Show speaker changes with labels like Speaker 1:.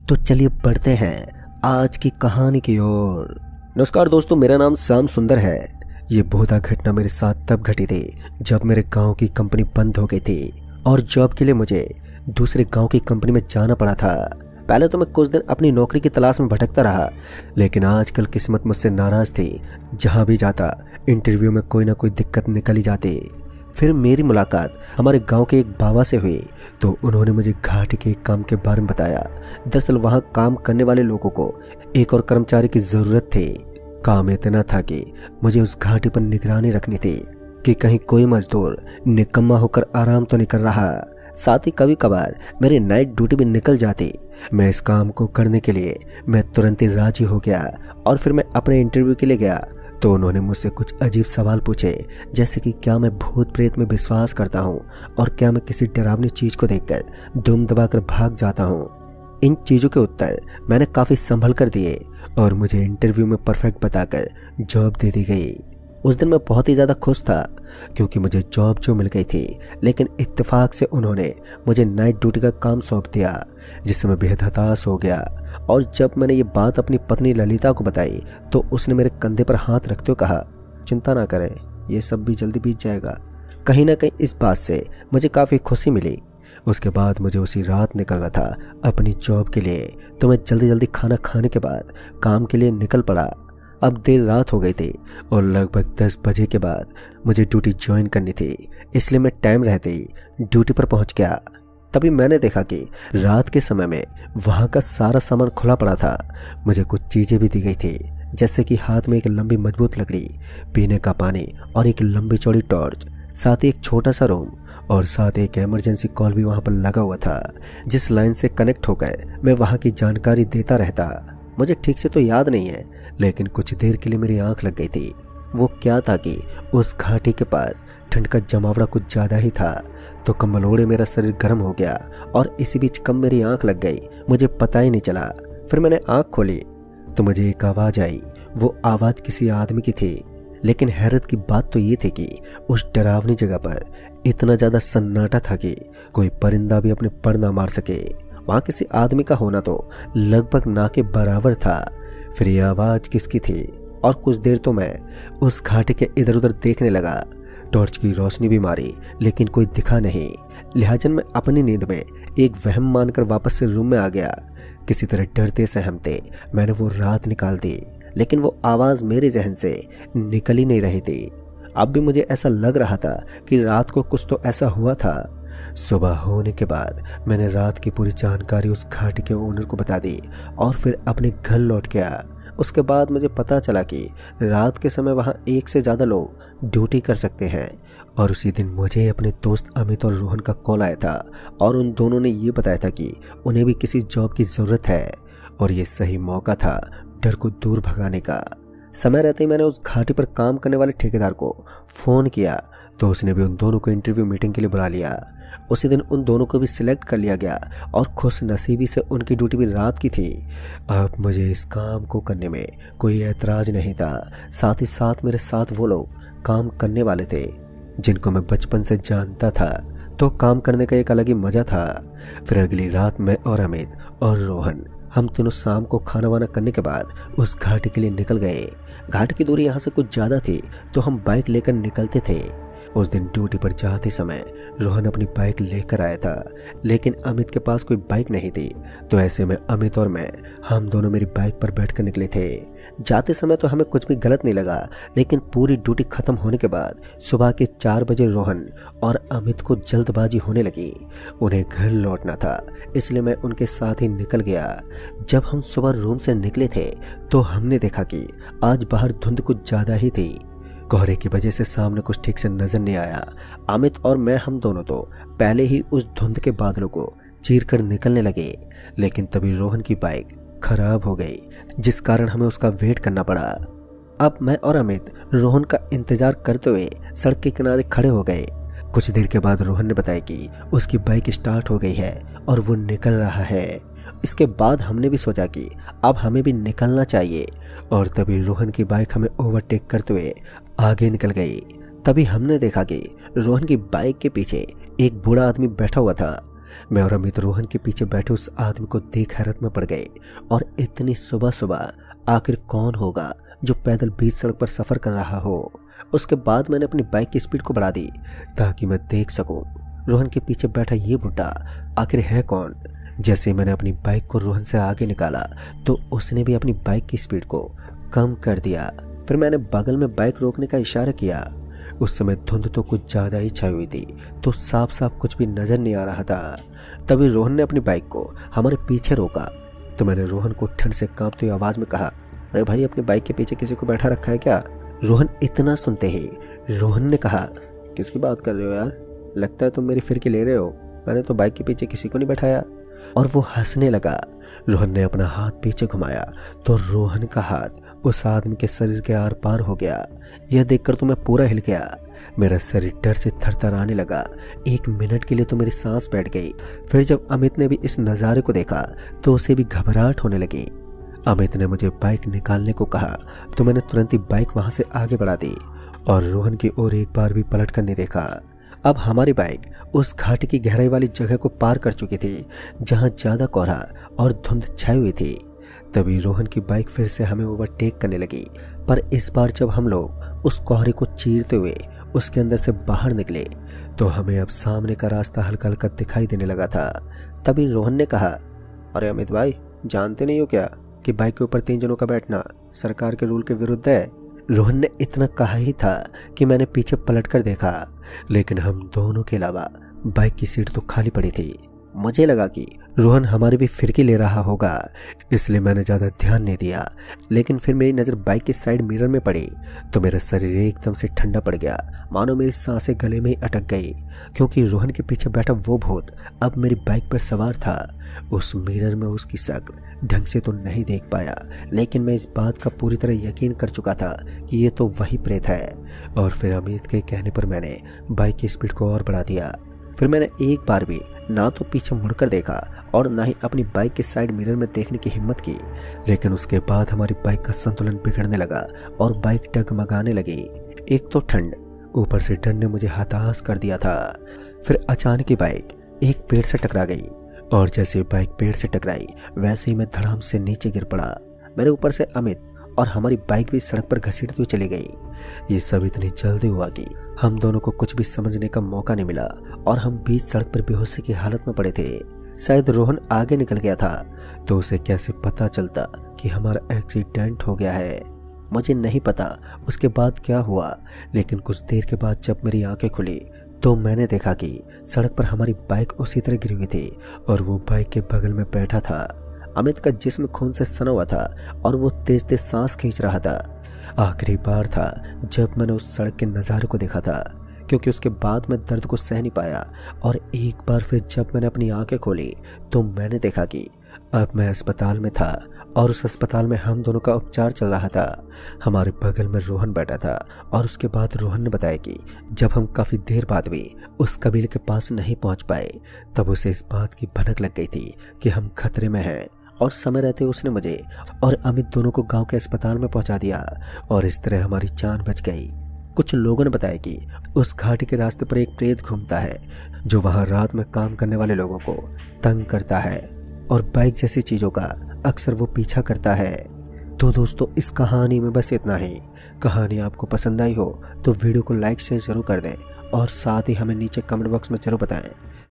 Speaker 1: तो चलिए बढ़ते हैं आज की कहानी की ओर। नमस्कार दोस्तों, मेरा नाम श्याम सुंदर है। ये भूता घटना मेरे साथ तब घटी थी जब मेरे गांव की कंपनी बंद हो गई थी और जॉब के लिए मुझे दूसरे गांव की कंपनी में जाना पड़ा था। पहले तो मैं कुछ दिन अपनी नौकरी की तलाश में भटकता रहा, लेकिन आजकल किस्मत मुझसे नाराज थी। जहां भी जाता इंटरव्यू में कोई ना कोई दिक्कत निकल ही जाती। फिर मेरी मुलाकात हमारे गांव के एक बाबा से हुई तो उन्होंने मुझे घाटी के एक काम के बारे में बताया। दरअसल वहां काम करने वाले लोगों को एक और कर्मचारी की जरूरत थी। काम इतना था कि मुझे उस घाटी पर निगरानी रखनी थी कि कहीं कोई मजदूर निकम्मा होकर आराम तो नहीं कर रहा। साथ ही कभी कभार मेरी नाइट ड्यूटी भी निकल जाती। मैं इस काम को करने के लिए मैं तुरंत ही राजी हो गया और फिर मैं अपने इंटरव्यू के लिए गया तो उन्होंने मुझसे कुछ अजीब सवाल पूछे, जैसे कि क्या मैं भूत प्रेत में विश्वास करता हूँ और क्या मैं किसी डरावनी चीज को देखकर दुम दबाकर भाग जाता हूँ। इन चीजों के उत्तर मैंने काफी संभल कर दिए और मुझे इंटरव्यू में परफेक्ट बताकर जॉब दे दी गई। उस दिन मैं बहुत ही ज़्यादा खुश था क्योंकि मुझे जॉब जो मिल गई थी, लेकिन इत्तेफाक से उन्होंने मुझे नाइट ड्यूटी का काम सौंप दिया, जिससे मैं बेहद हताश हो गया। और जब मैंने ये बात अपनी पत्नी ललिता को बताई तो उसने मेरे कंधे पर हाथ रखते हुए कहा, चिंता ना करें, ये सब भी जल्दी बीत जाएगा। कहीं ना कहीं इस बात से मुझे काफ़ी खुशी मिली। उसके बाद मुझे उसी रात निकलना था अपनी जॉब के लिए, तो मैं जल्दी जल्दी खाना खाने के बाद काम के लिए निकल पड़ा। अब देर रात हो गई थी और लगभग 10 बजे के बाद मुझे ड्यूटी ज्वाइन करनी थी, इसलिए मैं टाइम रहते ही ड्यूटी पर पहुंच गया। तभी मैंने देखा कि रात के समय में वहां का सारा सामान खुला पड़ा था। मुझे कुछ चीज़ें भी दी गई थी, जैसे कि हाथ में एक लंबी मजबूत लकड़ी, पीने का पानी और एक लंबी चौड़ी टॉर्च, साथ ही एक छोटा सा रूम और साथ एक इमरजेंसी कॉल भी वहां पर लगा हुआ था, जिस लाइन से कनेक्ट होकर मैं वहां की जानकारी देता रहता। मुझे ठीक से तो याद नहीं है, लेकिन कुछ देर के लिए मेरी आंख लग गई थी। वो क्या था कि उस घाटी के पास ठंड का जमावड़ा कुछ ज़्यादा ही था, तो कम्बल ओढ़े मेरा शरीर गर्म हो गया और इसी बीच कब मेरी आंख लग गई मुझे पता ही नहीं चला। फिर मैंने आंख खोली तो मुझे एक आवाज़ आई। वो आवाज़ किसी आदमी की थी, लेकिन हैरत की बात तो ये थी कि उस डरावनी जगह पर इतना ज़्यादा सन्नाटा था कि कोई परिंदा भी अपने पर ना मार सके। वहाँ किसी आदमी का होना तो लगभग ना के बराबर था। फिर ये आवाज़ किसकी थी? और कुछ देर तो मैं उस घाटी के इधर उधर देखने लगा। टॉर्च की रोशनी भी मारी, लेकिन कोई दिखा नहीं। लिहाजन मैं अपनी नींद में एक वहम मानकर वापस से रूम में आ गया। किसी तरह डरते सहमते मैंने वो रात निकाल दी, लेकिन वो आवाज़ मेरे जहन से निकल ही नहीं रही थी। अब भी मुझे ऐसा लग रहा था कि रात को कुछ तो ऐसा हुआ था। सुबह होने के बाद मैंने रात की पूरी जानकारी उस घाटी के ओनर को बता दी और फिर अपने घर लौट गया। उसके बाद मुझे पता चला कि रात के समय वहाँ एक से ज़्यादा लोग ड्यूटी कर सकते हैं और उसी दिन मुझे अपने दोस्त अमित और रोहन का कॉल आया था और उन दोनों ने ये बताया था कि उन्हें भी किसी जॉब की ज़रूरत है और ये सही मौका था डर को दूर भगाने का। समय रहते ही मैंने उस घाटी पर काम करने वाले ठेकेदार को फ़ोन किया तो उसने भी उन दोनों को इंटरव्यू मीटिंग के लिए बुला लिया। उसी दिन उन दोनों को भी सिलेक्ट कर लिया गया और खुश नसीबी से उनकी ड्यूटी भी रात की थी। अब मुझे इस काम को करने में कोई ऐतराज़ नहीं था। साथ ही साथ मेरे साथ वो लोग काम करने वाले थे जिनको मैं बचपन से जानता था, तो काम करने का एक अलग ही मज़ा था। फिर अगली रात मैं और अमित और रोहन हम तीनों शाम को खाना वाना करने के बाद उस घाटी के लिए निकल गए। घाटी की दूरी यहाँ से कुछ ज़्यादा थी तो हम बाइक लेकर निकलते थे। उस दिन ड्यूटी पर जाते समय रोहन अपनी बाइक लेकर आया था, लेकिन अमित के पास कोई बाइक नहीं थी, तो ऐसे में अमित और मैं हम दोनों मेरी बाइक पर बैठकर निकले थे। जाते समय तो हमें कुछ भी गलत नहीं लगा, लेकिन पूरी ड्यूटी खत्म होने के बाद सुबह के 4 बजे रोहन और अमित को जल्दबाजी होने लगी। उन्हें घर लौटना था, इसलिए मैं उनके साथ ही निकल गया। जब हम सुबह रूम से निकले थे तो हमने देखा कि आज बाहर धुंध कुछ ज़्यादा ही थी। कोहरे की वजह से सामने कुछ ठीक से नजर नहीं आया। अमित और मैं हम दोनों तो पहले ही उस धुंध के बादलों को चीर कर निकलने लगे, लेकिन तभी रोहन की बाइक खराब हो गई, जिस कारण हमें उसका वेट करना पड़ा। अब मैं और अमित रोहन का इंतजार करते हुए सड़क के किनारे खड़े हो गए। कुछ देर के बाद रोहन ने बताया कि उसकी बाइक स्टार्ट हो गई है और वो निकल रहा है। इसके बाद हमने भी सोचा कि अब हमें भी निकलना चाहिए और तभी रोहन की बाइक हमें ओवरटेक करते हुए आगे निकल गई। तभी हमने देखा कि रोहन की बाइक के पीछे एक बूढ़ा आदमी बैठा हुआ था। मैं और अमित रोहन के पीछे बैठे उस आदमी को देख हैरत में पड़ गए। और इतनी सुबह सुबह आखिर कौन होगा जो पैदल बीच सड़क पर सफर कर रहा हो। उसके बाद मैंने अपनी बाइक की स्पीड को बढ़ा दी ताकि मैं देख सकूं रोहन के पीछे बैठा ये बुड्ढा आखिर है कौन। जैसे मैंने अपनी बाइक को रोहन से आगे निकाला तो उसने भी अपनी बाइक की स्पीड को कम कर दिया। फिर मैंने बगल में बाइक रोकने का इशारा किया। उस समय धुंध तो कुछ ज़्यादा ही छाई हुई थी तो साफ साफ कुछ भी नज़र नहीं आ रहा था। तभी रोहन ने अपनी बाइक को हमारे पीछे रोका तो मैंने रोहन को ठंड से कांपती हुई आवाज़ में कहा, अरे भाई, अपनी बाइक के पीछे किसी को बैठा रखा है क्या? रोहन इतना सुनते ही रोहन ने कहा, किसकी बात कर रहे हो यार? लगता है तुम मेरी फिरकी ले रहे हो। मैंने तो बाइक के पीछे किसी को नहीं बैठाया। और वो हंसने लगा। रोहन ने अपना हाथ पीछे घुमाया तो रोहन का हाथ उस आदमी के शरीर के आर पार हो गया। यह देखकर तो मैं पूरा हिल गया। मेरा शरीर डर से थरथराने लगा। 1 मिनट के लिए तो मेरी सांस बैठ गई। फिर जब अमित ने भी इस नज़ारे को देखा तो उसे भी घबराहट होने लगी। अमित ने मुझे बाइक निकालने को कहा तो मैंने तुरंत ही बाइक वहां से आगे बढ़ा दी और रोहन की ओर एक बार भी पलट कर नहीं देखा। अब हमारी बाइक उस घाटी की गहराई वाली जगह को पार कर चुकी थी जहां ज्यादा कोहरा और धुंध छाई हुई थी। तभी रोहन की बाइक फिर से हमें ओवरटेक करने लगी, पर इस बार जब हम लोग उस कोहरे को चीरते हुए उसके अंदर से बाहर निकले तो हमें अब सामने का रास्ता हल्का हल्का दिखाई देने लगा था। तभी रोहन ने कहा, अरे अमित भाई, जानते नहीं हो क्या कि बाइक के ऊपर 3 जनों का बैठना सरकार के रूल के विरुद्ध है? रोहन ने इतना कहा ही था कि मैंने पीछे पलटकर देखा, लेकिन हम दोनों के अलावा बाइक की सीट तो खाली पड़ी थी। मुझे लगा कि रोहन हमारी भी फिरकी ले रहा होगा, इसलिए मैंने ज़्यादा ध्यान नहीं दिया। लेकिन फिर मेरी नज़र बाइक के साइड मिरर में पड़ी तो मेरा शरीर एकदम से ठंडा पड़ गया, मानो मेरी सांसें गले में ही अटक गई, क्योंकि रोहन के पीछे बैठा वो भूत अब मेरी बाइक पर सवार था। उस मिरर में उसकी शक्ल ढंग से तो नहीं देख पाया, लेकिन मैं इस बात का पूरी तरह यकीन कर चुका था कि ये तो वही प्रेत है। और फिर अमित के कहने पर मैंने बाइक की स्पीड को और बढ़ा दिया। फिर मैंने एक बार भी ना तो पीछे मुड़कर देखा और ना ही अपनी बाइक के साइड मिरर में देखने की हिम्मत की। लेकिन उसके बाद हमारी बाइक का संतुलन बिगड़ने लगा और बाइक डगमगाने लगी। एक तो ठंड, ऊपर से डर ने मुझे हताश कर दिया था। फिर अचानक ही बाइक एक पेड़ से टकरा गई और जैसे बाइक पेड़ से टकराई वैसे ही मैं धड़ाम से नीचे गिर पड़ा। मेरे ऊपर से अमित और हमारी बाइक भी सड़क पर घसीटती हुई चली गई। ये सब इतनी जल्दी हुआ कि हम दोनों को कुछ भी समझने का मौका नहीं मिला और हम बीच सड़क पर बेहोशी की हालत में पड़े थे। शायद रोहन आगे निकल गया था तो उसे कैसे पता चलता कि हमारा एक्सीडेंट हो गया है। मुझे नहीं पता उसके बाद क्या हुआ, लेकिन कुछ देर के बाद जब मेरी आंखें खुली तो मैंने देखा कि सड़क पर हमारी बाइक उसी तरह गिरी हुई थी और वो बाइक के बगल में बैठा था। अमित का जिस्म खून से सना हुआ था और वो तेज तेज सांस खींच रहा था। आखिरी बार था जब मैंने उस सड़क के नज़ारे को देखा था, क्योंकि उसके बाद मैं दर्द को सह नहीं पाया। और एक बार फिर जब मैंने अपनी आंखें खोली तो मैंने देखा कि अब मैं अस्पताल में था और उस अस्पताल में हम दोनों का उपचार चल रहा था। हमारे बगल में रोहन बैठा था और उसके बाद रोहन ने बताया कि जब हम काफ़ी देर बाद भी उस कबीले के पास नहीं पहुंच पाए तब उसे इस बात की भनक लग गई थी कि हम खतरे में हैं। और समय रहते उसने मुझे और अमित दोनों को गांव के अस्पताल में पहुंचा दिया और इस तरह हमारी जान बच गई। कुछ लोगों ने बताया कि उस घाटी के रास्ते पर एक प्रेत घूमता है जो वहां रात में काम करने वाले लोगों को तंग करता है और बाइक जैसी चीज़ों का अक्सर वो पीछा करता है। तो दोस्तों, इस कहानी में बस इतना ही। कहानी आपको पसंद आई हो तो वीडियो को लाइक शेयर जरूर कर दें और साथ ही हमें नीचे कमेंट बॉक्स में जरूर बताएं